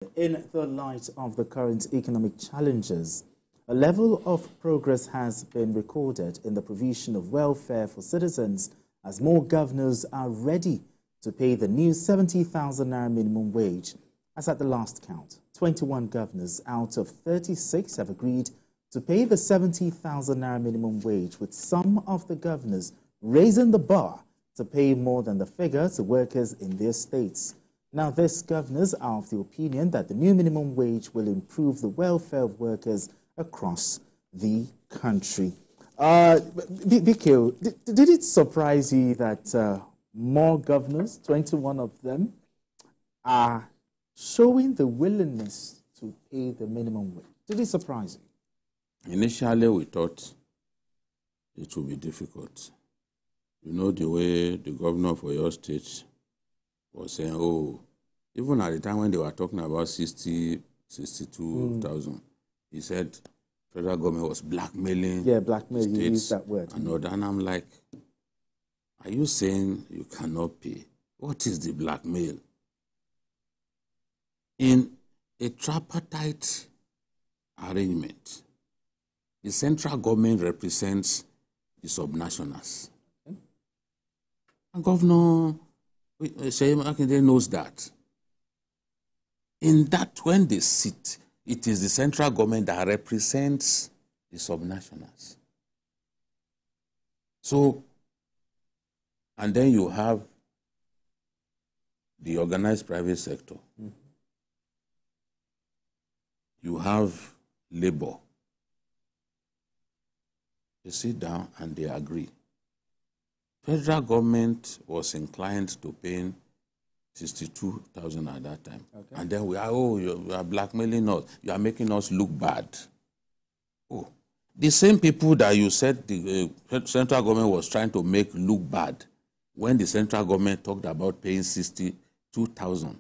In the light of the current economic challenges, a level of progress has been recorded in the provision of welfare for citizens as more governors are ready to pay the new 70,000 naira minimum wage. As at the last count, 21 governors out of 36 have agreed to pay the 70,000 naira minimum wage, with some of the governors raising the bar to pay more than the figure to workers in their states. Now, these governors are of the opinion that the new minimum wage will improve the welfare of workers across the country. Bikio, did it surprise you that more governors, 21 of them, are showing the willingness to pay the minimum wage? Did it surprise you? Initially, we thought it would be difficult. You know, the way the governor of your state was saying, oh, even at the time when they were talking about 62,000, he said federal government was blackmailing. Yeah, blackmailing, you used that word. And I'm like, are you saying you cannot pay? What is the blackmail? In a tripartite arrangement, the central government represents the subnationals. Okay. And Governor Seyi Makinde knows that. In that, when they sit, it is the central government that represents the subnationals. So, and then you have the organized private sector. Mm-hmm. You have labor. They sit down and they agree. Federal government was inclined to pay 62,000 at that time. Okay. And then you are blackmailing us. You are making us look bad. Oh, the same people that you said the central government was trying to make look bad when the central government talked about paying 62,000.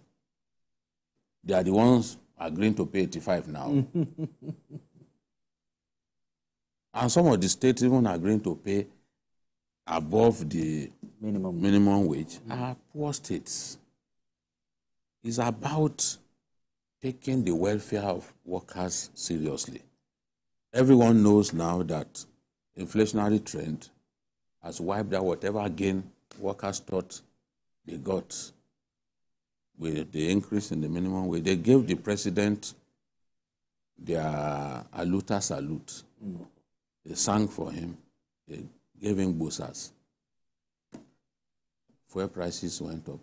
They are the ones agreeing to pay 85 now. And some of the states even agreeing to pay above the minimum wage are poor states. It's about taking the welfare of workers seriously. Everyone knows now that inflationary trend has wiped out whatever gain workers thought they got with the increase in the minimum wage. They gave the president their aluta salute. They sang for him. They gave him boosas. Fuel prices went up.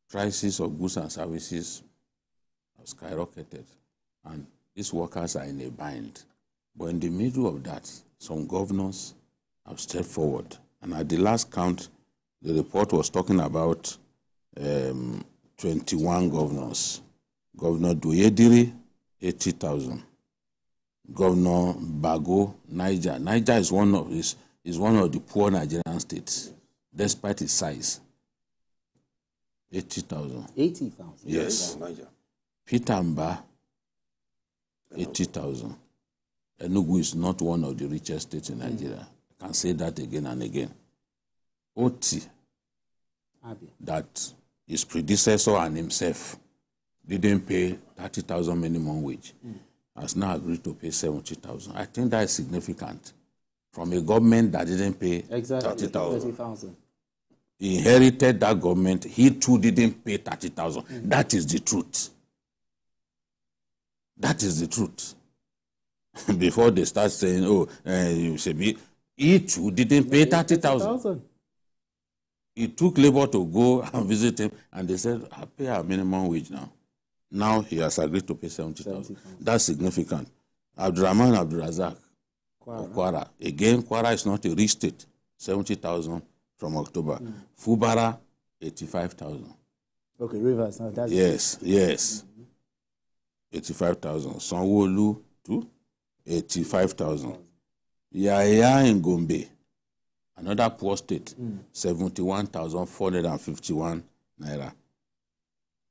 Prices of goods and services have skyrocketed. And these workers are in a bind. But in the middle of that, some governors have stepped forward. And at the last count, the report was talking about 21 governors. Governor Duyediri, 80,000. Governor Bago, Niger. Niger is one of the poor Nigerian states, despite its size. 80,000. 80,000? Yes. Peter Mba, 80,000. Enugu is not one of the richest states in Nigeria. I can say that again and again. Oti, that his predecessor and himself didn't pay 30,000 minimum wage, has now agreed to pay 70,000. I think that is significant. From a government that didn't pay 30,000. He inherited that government. He too didn't pay 30,000. That is the truth. That is the truth. Before they start saying, oh, you should be, he too didn't pay 30,000. He took labor to go and visit him, and they said, I'll pay our minimum wage now. Now he has agreed to pay 70,000. That's significant. Abdurrahman Abdurazak, Kwara. Again, Kwara is not a rich state. 70,000 from October. Fubara, 85,000. Okay, Rivers. No, that's yes. 85,000. Sanwo-Olu, too, 85,000. Yaya in Gombe, another poor state, 71,451 naira.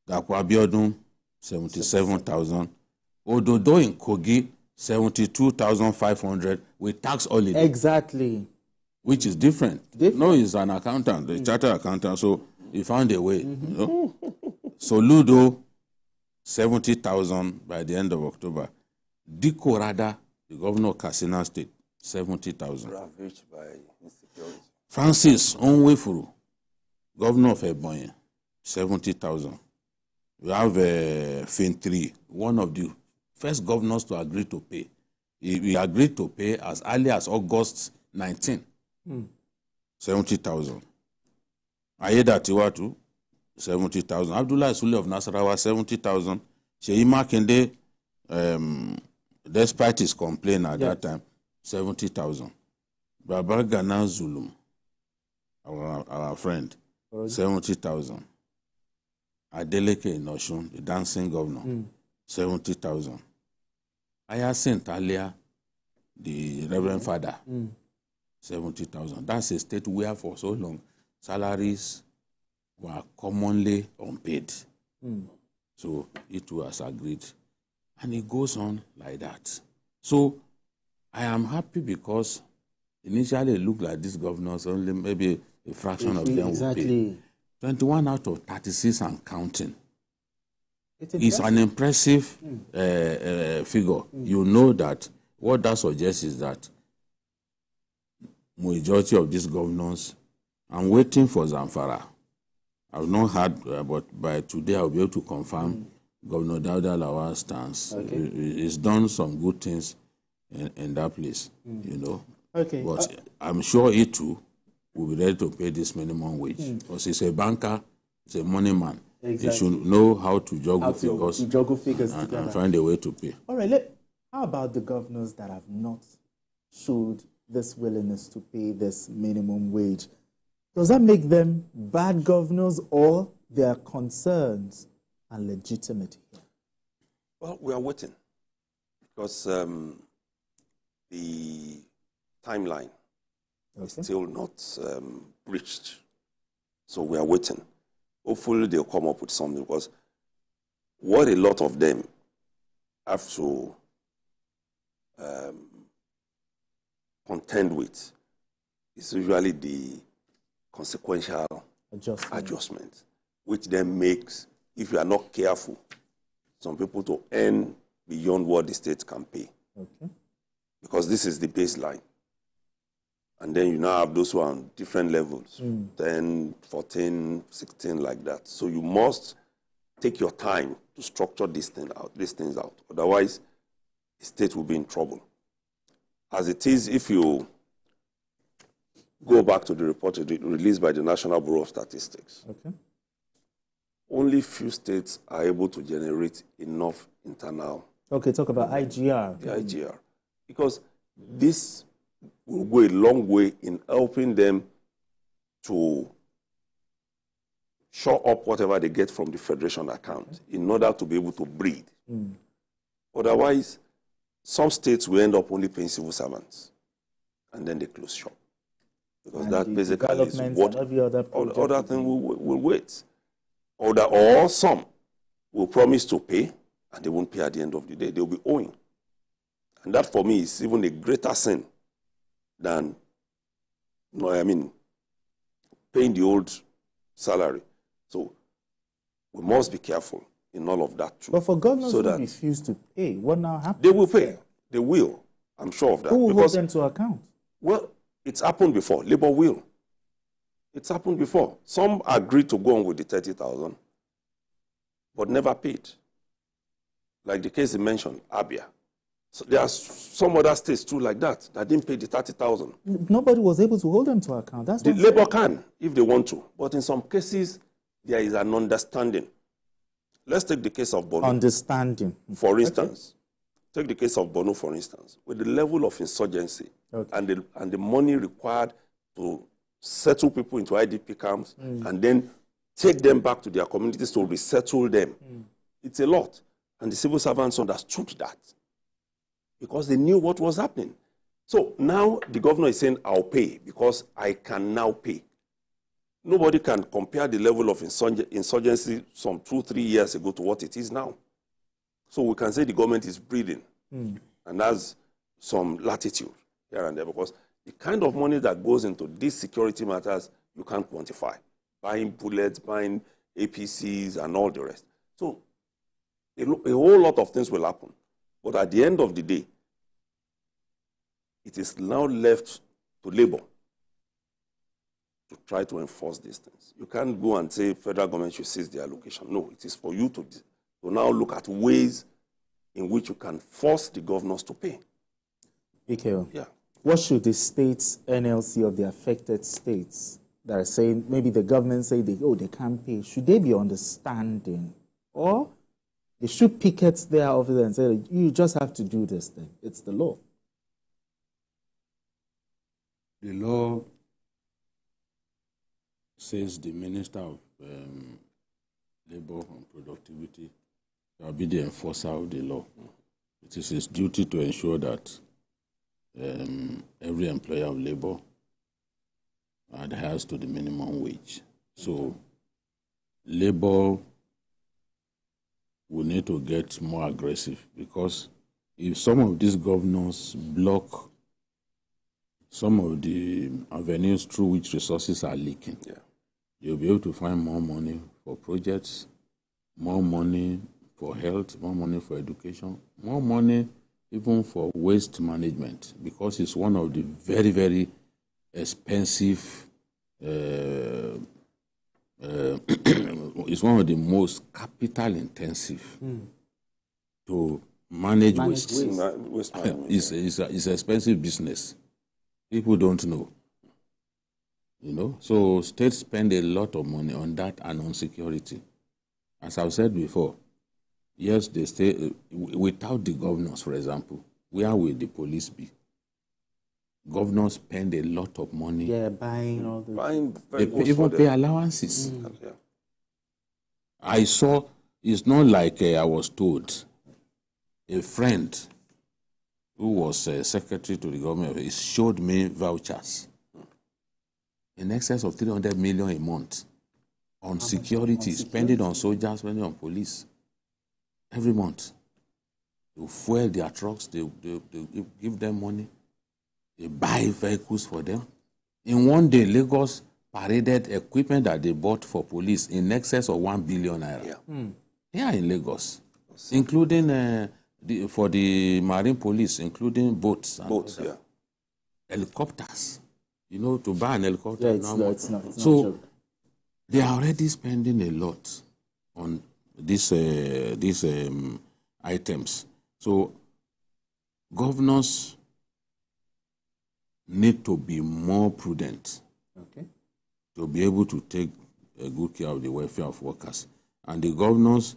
Dapo Abiodun, 77,000. Ododo in Kogi, 72,500 with tax holiday. Exactly. Which is different. No, he's an accountant, a chartered accountant. So He found a way. You know? Soludo, 70,000 by the end of October. Diko Rada, the governor of Katsina State, 70,000. Ravaged by insecurity. Francis Onwefuru, governor of Ebonyi, 70,000. We have Fintri, one of the first governors to agree to pay. He agreed to pay as early as August 19, 70,000. Ayeda Tiwatu, 70,000. Abdullah Sule of Nasarawa, 70,000. Sheyi Makinde, despite his complaint at that time, 70,000. Baba Gana Zulum, our friend, 70,000. Adeleke in Oshun, the dancing governor, 70,000. Hyacinth Alia, the Reverend Father, 70,000. That's a state where for so long salaries were commonly unpaid. So it was agreed. And it goes on like that. So I am happy because initially it looked like these governors, only maybe a fraction of them would pay. 21 out of 36 and counting. It's an impressive figure. You know that what that suggests is that majority of these governors, I'm waiting for Zamfara. I've not heard, but by today I'll be able to confirm Governor Dauda Lawal's stance. Okay. He's done some good things in that place, you know. Okay. But I'm sure he too will be ready to pay this minimum wage. Because he's a banker, he's a money man. Exactly. He should know how to juggle figures and find a way to pay. All right, how about the governors that have not showed this willingness to pay this minimum wage? Does that make them bad governors or their concerns are legitimate here? Well, we are waiting because the timeline is still not reached. So we are waiting. Hopefully they'll come up with something because what a lot of them have to contend with is usually the consequential adjustment, which then makes, if you are not careful, some people to earn beyond what the state can pay. Okay. Because this is the baseline. And then you now have those who are on different levels, 10, 14, 16, like that. So you must take your time to structure these things out. Otherwise, the state will be in trouble. As it is, if you go back to the report released by the National Bureau of Statistics, only few states are able to generate enough internal. Okay, talk about IGR. The IGR. Because this will go a long way in helping them to shore up whatever they get from the federation account in order to be able to breathe. Otherwise, some states will end up only paying civil servants, and then they close shop. Because and that basically is what other thing will wait. Or some will promise to pay, and they won't pay at the end of the day. They'll be owing. And that, for me, is even a greater sin than, paying the old salary. So we must be careful in all of that too. But for governors who refuse to pay, what now happens? They will pay. They will. I'm sure of that. Who will hold them to account? Well, it's happened before. Labour will. It's happened before. Some agreed to go on with the 30,000, but never paid. Like the case you mentioned, Abia. So there are some other states too like that didn't pay the 30,000. Nobody was able to hold them to account. That's the Labour can if they want to, but in some cases there is an understanding. Let's take the case of Bono. Understanding. For instance, take the case of Bono, for instance, with the level of insurgency and the money required to settle people into IDP camps and then take them back to their communities to resettle them. It's a lot. And the civil servants understood that because they knew what was happening. So now the governor is saying, I'll pay because I can now pay. Nobody can compare the level of insurgency some 2-3 years ago to what it is now. So we can say the government is breathing and has some latitude here and there because the kind of money that goes into these security matters, you can't quantify. buying bullets, buying APCs, and all the rest. So a whole lot of things will happen. But at the end of the day, it is now left to labor to try to enforce these things. You can't go and say federal government should seize the allocation. No, it is for you to now look at ways in which you can force the governors to pay. Ikeo, yeah. What should the states, NLC, of the affected states that are saying, maybe the government say they can't pay, should they be understanding? Or they should picket their officer and say, you just have to do this thing. It's the law. The law says the Minister of Labor and Productivity shall be the enforcer of the law. It is his duty to ensure that every employer of labor adheres to the minimum wage. So labor will need to get more aggressive, because if some of these governors block some of the avenues through which resources are leaking, you'll be able to find more money for projects, more money for health, more money for education, more money even for waste management, because it's one of the very, very expensive, it's one of the most capital intensive to manage waste. Waste management. It's an expensive business. People don't know. You know, so states spend a lot of money on that and on security. As I've said before, yes, they stay without the governors, for example. Where will the police be? Governors spend a lot of money. Yeah, buying all the... They even pay allowances. Yeah. I saw, it's not like I was told, a friend who was secretary to the government, he showed me vouchers in excess of 300 million a month on security, spending on soldiers, spending on police. Every month. They fuel their trucks, they give them money, they buy vehicles for them. In one day, Lagos paraded equipment that they bought for police in excess of 1 billion naira. Yeah. Here in Lagos, including for the marine police, including boats. Boats, yeah. Helicopters. You know, to buy an helicopter. Yeah, it's not so they are already spending a lot on these items. So governors need to be more prudent to be able to take good care of the welfare of workers. And the governors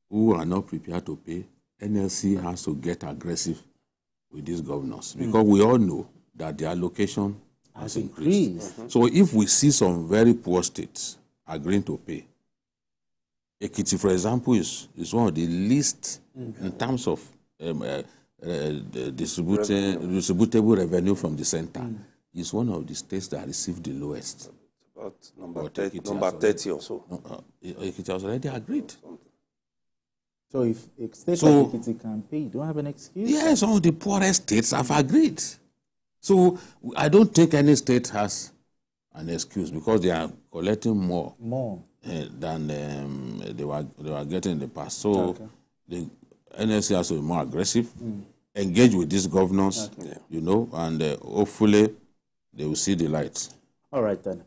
who are not prepared to pay, NLC has to get aggressive with these governors, because we all know that the allocation has increased. So if we see some very poor states agreeing to pay, Ekiti, for example, is one of the least in terms of distributable revenue from the center. It's one of the states that received the lowest. About number 30 or so. Ekiti has already agreed. So if a state like Ekiti can pay, you don't have an excuse? Yes, some of the poorest states have agreed. So I don't think any state has an excuse, because they are collecting more than they were getting in the past. So the NLC has to be more aggressive, engage with these governors, you know, and hopefully they will see the light. All right then.